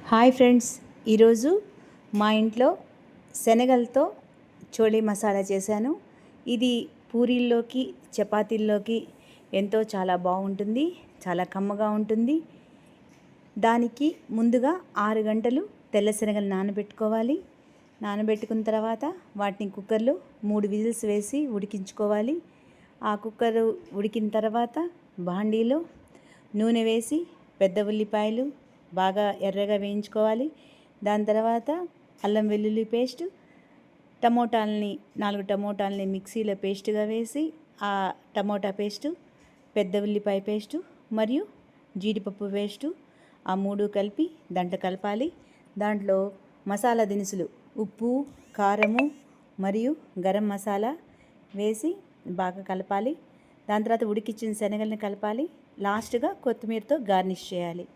Hi friends, ఈరోజు మా ఇంట్లో శనగలతో చోళీ మసాలా చేశాను. ఇది పూరీల్లోకి చపాతీల్లోకి చాలా బాగుంటుంది, చాలా కమ్మగా ఉంటుంది. దానికి ముందుగా 6 గంటలు తెల్ల శనగలు నానబెట్టుకోవాలి. నానబెట్టుకున్న తర్వాత వాటిని కుక్కర్లో 3 విజిల్స్ వేసి ఉడికించుకోవాలి. ఆ కుక్కర్ ఉడికిన తర్వాత బాండీలో నూనె వేసి పెద్ద ఉల్లిపాయలు బాగా ఎర్రగా వేయించుకోవాలి. దాని తర్వాత అల్లం వెల్లుల్లి పేస్ట్, 4 టమోటాలని మిక్సీలో పేస్ట్గా వేసి ఆ టమోటా పేస్టు, పెద్ద ఉల్లిపాయ పేస్టు మరియు జీడిపప్పు పేస్టు ఆ 3 కలిపి దాంట్లో కలపాలి. దాంట్లో మసాలా దినుసులు ఉప్పు, కారము మరియు గరం మసాలా వేసి బాగా కలపాలి. దాని తర్వాత ఉడికించిన శనగల్ని కలపాలి. లాస్ట్గా కొత్తిమీరతో గార్నిష్ చేయాలి.